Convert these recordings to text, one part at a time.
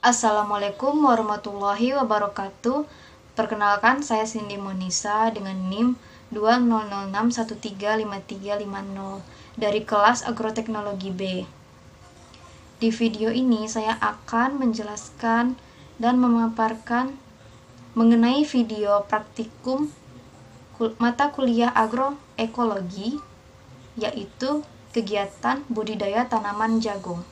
Assalamualaikum warahmatullahi wabarakatuh. Perkenalkan, saya Cindy Monisa dengan NIM 2006135350 dari kelas Agroteknologi B. Di video ini saya akan menjelaskan dan memaparkan mengenai video praktikum mata kuliah agroekologi, yaitu kegiatan budidaya tanaman jagung.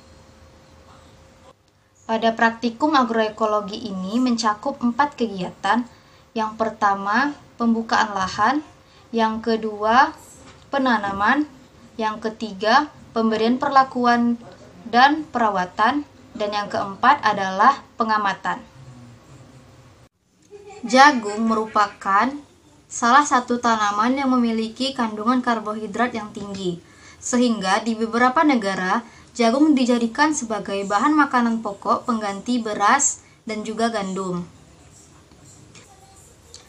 Pada praktikum agroekologi ini mencakup 4 kegiatan. Yang pertama, pembukaan lahan. Yang kedua, penanaman. Yang ketiga, pemberian perlakuan dan perawatan. Dan yang keempat adalah pengamatan. Jagung merupakan salah satu tanaman yang memiliki kandungan karbohidrat yang tinggi, sehingga di beberapa negara jagung dijadikan sebagai bahan makanan pokok pengganti beras dan juga gandum.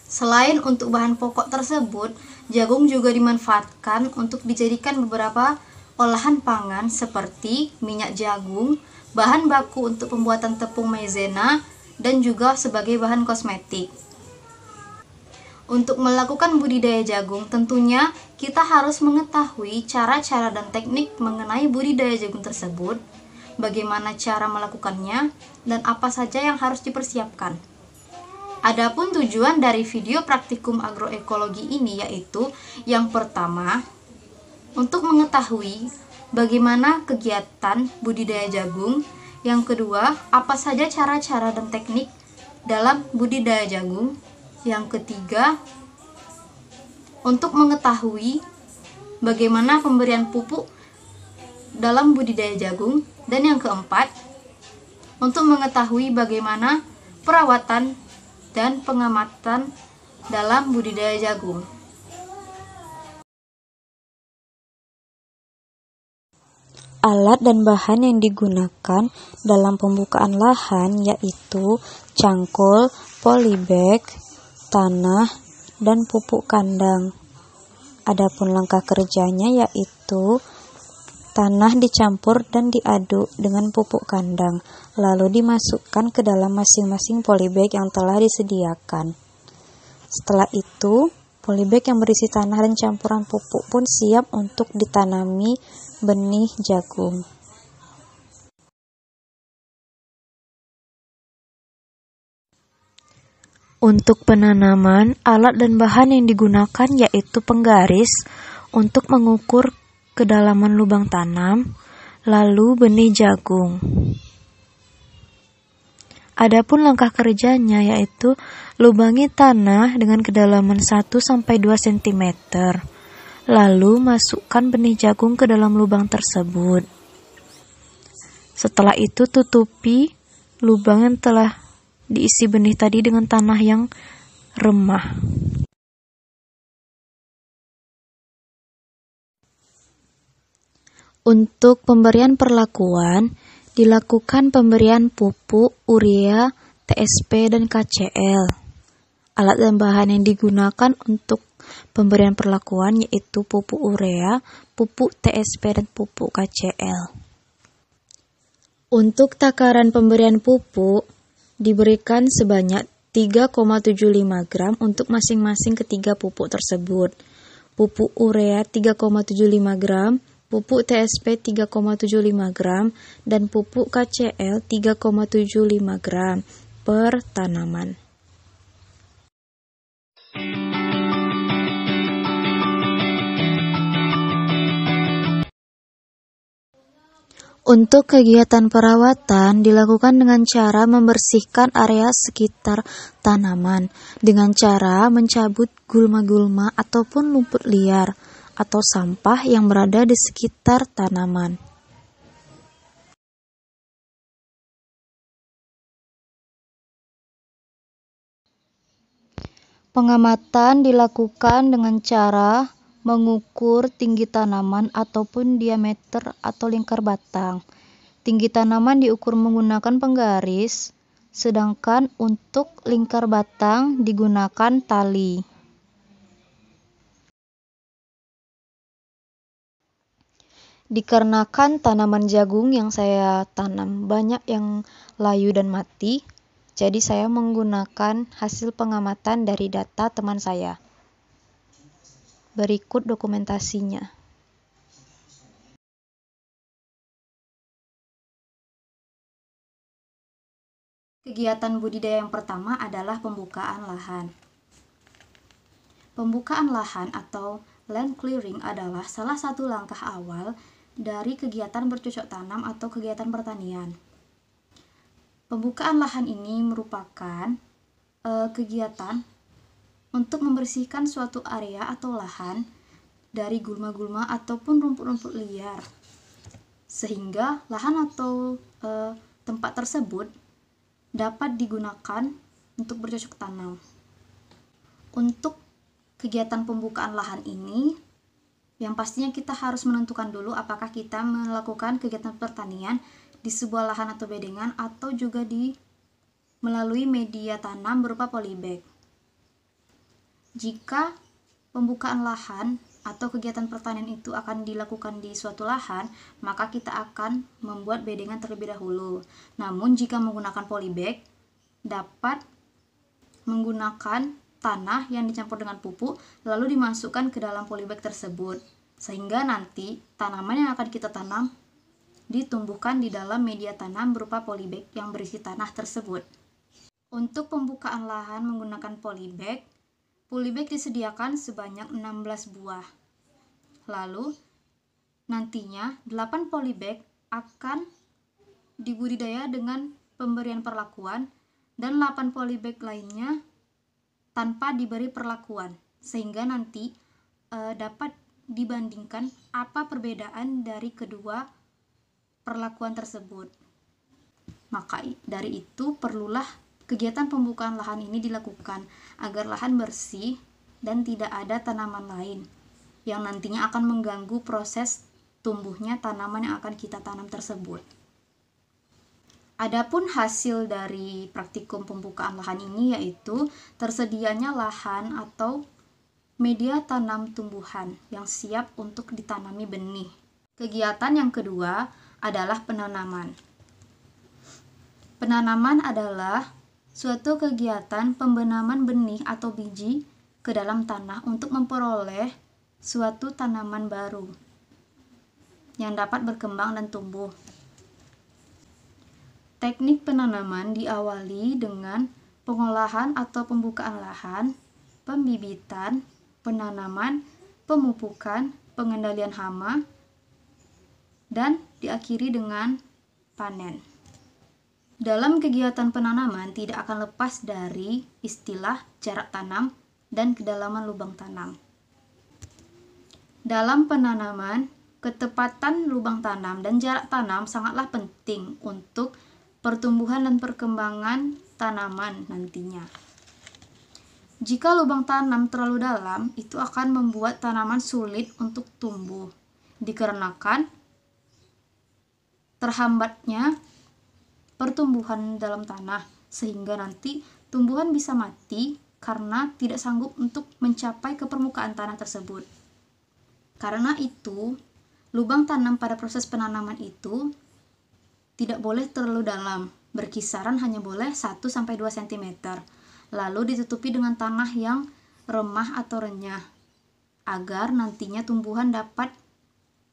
Selain untuk bahan pokok tersebut, jagung juga dimanfaatkan untuk dijadikan beberapa olahan pangan seperti minyak jagung, bahan baku untuk pembuatan tepung maizena, dan juga sebagai bahan kosmetik. Untuk melakukan budidaya jagung, tentunya kita harus mengetahui cara-cara dan teknik mengenai budidaya jagung tersebut, bagaimana cara melakukannya, dan apa saja yang harus dipersiapkan. Adapun tujuan dari video praktikum agroekologi ini yaitu yang pertama, untuk mengetahui bagaimana kegiatan budidaya jagung, yang kedua, apa saja cara-cara dan teknik dalam budidaya jagung, yang ketiga, untuk mengetahui bagaimana pemberian pupuk dalam budidaya jagung, dan yang keempat, untuk mengetahui bagaimana perawatan dan pengamatan dalam budidaya jagung. Alat dan bahan yang digunakan dalam pembukaan lahan yaitu cangkul, polybag, tanah, dan pupuk kandang. Adapun langkah kerjanya yaitu tanah dicampur dan diaduk dengan pupuk kandang, lalu dimasukkan ke dalam masing-masing polybag yang telah disediakan. Setelah itu, polybag yang berisi tanah dan campuran pupuk pun siap untuk ditanami benih jagung. Untuk penanaman, alat dan bahan yang digunakan yaitu penggaris untuk mengukur kedalaman lubang tanam, lalu benih jagung. Adapun langkah kerjanya yaitu lubangi tanah dengan kedalaman 1-2 cm, lalu masukkan benih jagung ke dalam lubang tersebut. Setelah itu tutupi lubang yang telah diisi benih tadi dengan tanah yang remah. Untuk pemberian perlakuan, dilakukan pemberian pupuk, urea, TSP, dan KCl. Alat dan bahan yang digunakan untuk pemberian perlakuan yaitu pupuk urea, pupuk TSP, dan pupuk KCl. Untuk takaran pemberian pupuk, diberikan sebanyak 3,75 gram untuk masing-masing ketiga pupuk tersebut. Pupuk urea 3,75 gram, pupuk TSP 3,75 gram, dan pupuk KCl 3,75 gram per tanaman. Untuk kegiatan perawatan dilakukan dengan cara membersihkan area sekitar tanaman dengan cara mencabut gulma-gulma ataupun lumpur liar atau sampah yang berada di sekitar tanaman. Pengamatan dilakukan dengan cara mengukur tinggi tanaman ataupun diameter atau lingkar batang. Tinggi tanaman diukur menggunakan penggaris, sedangkan untuk lingkar batang digunakan tali. Dikarenakan tanaman jagung yang saya tanam banyak yang layu dan mati, jadi saya menggunakan hasil pengamatan dari data teman saya. Berikut dokumentasinya. Kegiatan budidaya yang pertama adalah pembukaan lahan. Pembukaan lahan atau land clearing adalah salah satu langkah awal dari kegiatan bercocok tanam atau kegiatan pertanian. Pembukaan lahan ini merupakan kegiatan untuk membersihkan suatu area atau lahan dari gulma-gulma ataupun rumput-rumput liar, sehingga lahan atau tempat tersebut dapat digunakan untuk bercocok tanam. Untuk kegiatan pembukaan lahan ini, yang pastinya kita harus menentukan dulu apakah kita melakukan kegiatan pertanian di sebuah lahan atau bedengan atau juga melalui media tanam berupa polybag. Jika pembukaan lahan atau kegiatan pertanian itu akan dilakukan di suatu lahan, maka kita akan membuat bedengan terlebih dahulu. Namun jika menggunakan polybag, dapat menggunakan tanah yang dicampur dengan pupuk lalu dimasukkan ke dalam polybag tersebut, sehingga nanti tanaman yang akan kita tanam ditumbuhkan di dalam media tanam berupa polybag yang berisi tanah tersebut. Untuk pembukaan lahan menggunakan polybag disediakan sebanyak 16 buah. Lalu nantinya 8 polybag akan dibudidaya dengan pemberian perlakuan dan 8 polybag lainnya tanpa diberi perlakuan, sehingga nanti dapat dibandingkan apa perbedaan dari kedua perlakuan tersebut. Maka dari itu perlulah kegiatan pembukaan lahan ini dilakukan agar lahan bersih dan tidak ada tanaman lain yang nantinya akan mengganggu proses tumbuhnya tanaman yang akan kita tanam tersebut. Adapun hasil dari praktikum pembukaan lahan ini yaitu tersedianya lahan atau media tanam tumbuhan yang siap untuk ditanami benih. Kegiatan yang kedua adalah penanaman. Penanaman adalah suatu kegiatan pembenaman benih atau biji ke dalam tanah untuk memperoleh suatu tanaman baru yang dapat berkembang dan tumbuh. Teknik penanaman diawali dengan pengolahan atau pembukaan lahan, pembibitan, penanaman, pemupukan, pengendalian hama, dan diakhiri dengan panen. Dalam kegiatan penanaman tidak akan lepas dari istilah jarak tanam dan kedalaman lubang tanam. Dalam penanaman, ketepatan lubang tanam dan jarak tanam sangatlah penting untuk pertumbuhan dan perkembangan tanaman nantinya. Jika lubang tanam terlalu dalam, itu akan membuat tanaman sulit untuk tumbuh, dikarenakan terhambatnya pertumbuhan dalam tanah, sehingga nanti tumbuhan bisa mati karena tidak sanggup untuk mencapai ke permukaan tanah tersebut. Karena itu, lubang tanam pada proses penanaman itu tidak boleh terlalu dalam, berkisaran hanya boleh 1-2 cm, lalu ditutupi dengan tanah yang remah atau renyah, agar nantinya tumbuhan dapat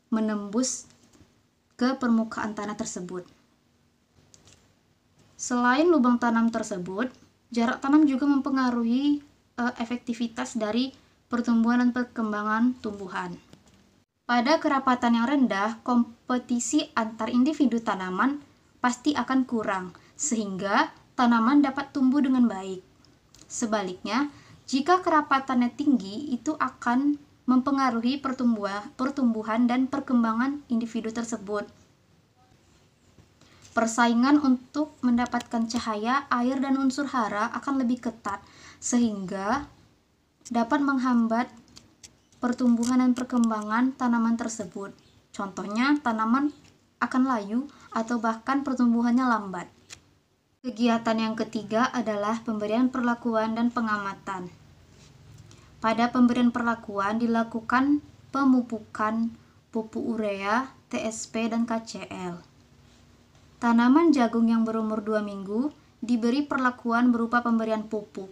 menembus ke permukaan tanah tersebut. Selain lubang tanam tersebut, jarak tanam juga mempengaruhi efektivitas dari pertumbuhan dan perkembangan tumbuhan. Pada kerapatan yang rendah, kompetisi antar individu tanaman pasti akan kurang, sehingga tanaman dapat tumbuh dengan baik. Sebaliknya, jika kerapatannya tinggi, itu akan mempengaruhi pertumbuhan dan perkembangan individu tersebut. Persaingan untuk mendapatkan cahaya, air, dan unsur hara akan lebih ketat, sehingga dapat menghambat pertumbuhan dan perkembangan tanaman tersebut. Contohnya, tanaman akan layu atau bahkan pertumbuhannya lambat. Kegiatan yang ketiga adalah pemberian perlakuan dan pengamatan. Pada pemberian perlakuan dilakukan pemupukan pupuk urea TSP, dan KCL. Tanaman jagung yang berumur 2 minggu diberi perlakuan berupa pemberian pupuk.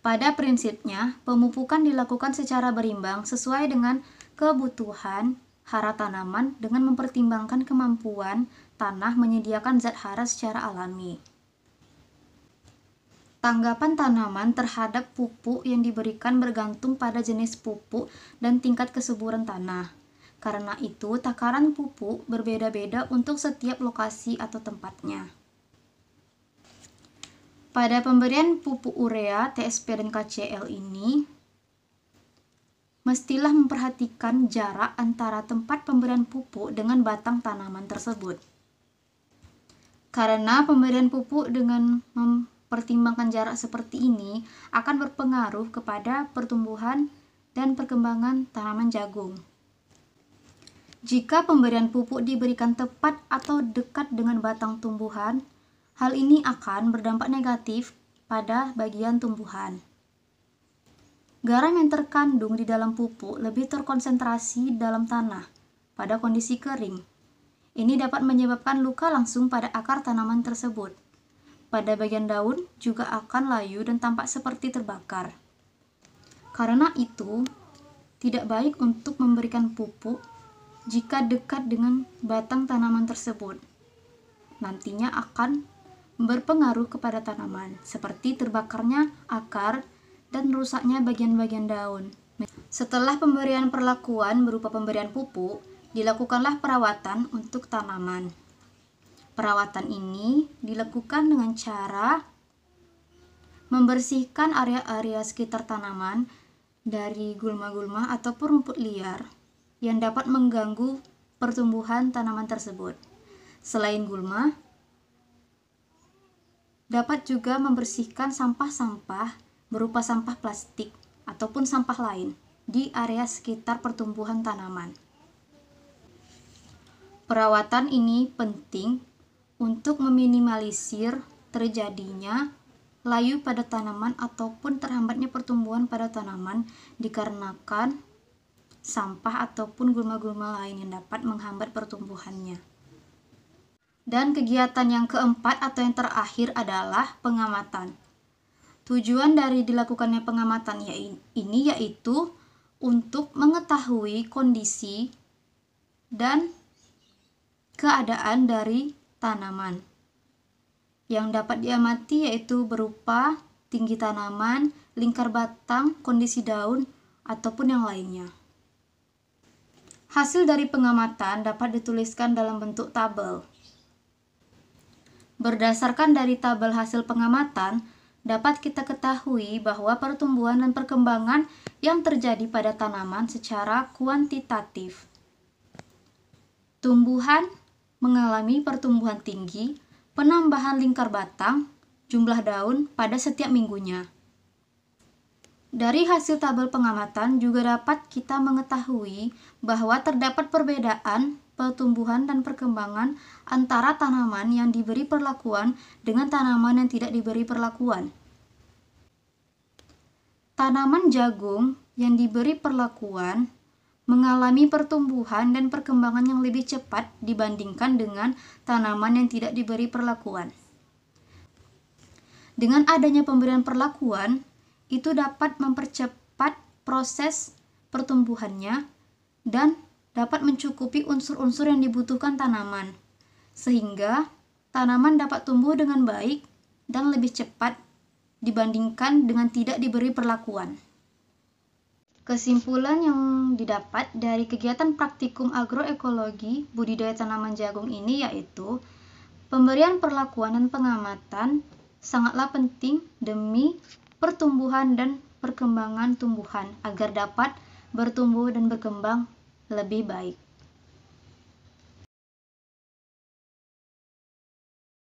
Pada prinsipnya, pemupukan dilakukan secara berimbang sesuai dengan kebutuhan hara tanaman dengan mempertimbangkan kemampuan tanah menyediakan zat hara secara alami. Tanggapan tanaman terhadap pupuk yang diberikan bergantung pada jenis pupuk dan tingkat kesuburan tanah. Karena itu, takaran pupuk berbeda-beda untuk setiap lokasi atau tempatnya. Pada pemberian pupuk urea, TSP, dan KCL ini, mestilah memperhatikan jarak antara tempat pemberian pupuk dengan batang tanaman tersebut. Karena pemberian pupuk dengan mempertimbangkan jarak seperti ini akan berpengaruh kepada pertumbuhan dan perkembangan tanaman jagung. Jika pemberian pupuk diberikan tepat atau dekat dengan batang tumbuhan, hal ini akan berdampak negatif pada bagian tumbuhan. Garam yang terkandung di dalam pupuk lebih terkonsentrasi dalam tanah pada kondisi kering. Ini dapat menyebabkan luka langsung pada akar tanaman tersebut. Pada bagian daun juga akan layu dan tampak seperti terbakar. Karena itu, tidak baik untuk memberikan pupuk jika dekat dengan batang tanaman tersebut. Nantinya akan berpengaruh kepada tanaman, seperti terbakarnya akar dan rusaknya bagian-bagian daun. Setelah pemberian perlakuan berupa pemberian pupuk, dilakukanlah perawatan untuk tanaman. Perawatan ini dilakukan dengan cara membersihkan area-area sekitar tanaman dari gulma-gulma ataupun rumput liar yang dapat mengganggu pertumbuhan tanaman tersebut. Selain gulma, dapat juga membersihkan sampah-sampah berupa sampah plastik ataupun sampah lain di area sekitar pertumbuhan tanaman. Perawatan ini penting untuk meminimalisir terjadinya layu pada tanaman ataupun terhambatnya pertumbuhan pada tanaman dikarenakan sampah ataupun gulma-gulma lain yang dapat menghambat pertumbuhannya. Dan kegiatan yang keempat atau yang terakhir adalah pengamatan. Tujuan dari dilakukannya pengamatan ini yaitu untuk mengetahui kondisi dan keadaan dari tanaman. Yang dapat diamati yaitu berupa tinggi tanaman, lingkar batang, kondisi daun, ataupun yang lainnya. Hasil dari pengamatan dapat dituliskan dalam bentuk tabel. Berdasarkan dari tabel hasil pengamatan, dapat kita ketahui bahwa pertumbuhan dan perkembangan yang terjadi pada tanaman secara kuantitatif. Tumbuhan mengalami pertumbuhan tinggi, penambahan lingkar batang, jumlah daun pada setiap minggunya. Dari hasil tabel pengamatan juga dapat kita mengetahui bahwa terdapat perbedaan pertumbuhan dan perkembangan antara tanaman yang diberi perlakuan dengan tanaman yang tidak diberi perlakuan. Tanaman jagung yang diberi perlakuan mengalami pertumbuhan dan perkembangan yang lebih cepat dibandingkan dengan tanaman yang tidak diberi perlakuan. Dengan adanya pemberian perlakuan, itu dapat mempercepat proses pertumbuhannya dan dapat mencukupi unsur-unsur yang dibutuhkan tanaman, sehingga tanaman dapat tumbuh dengan baik dan lebih cepat dibandingkan dengan tidak diberi perlakuan. Kesimpulan yang didapat dari kegiatan praktikum agroekologi budidaya tanaman jagung ini yaitu pemberian perlakuan dan pengamatan sangatlah penting demi pertumbuhan dan perkembangan tumbuhan agar dapat bertumbuh dan berkembang lebih baik.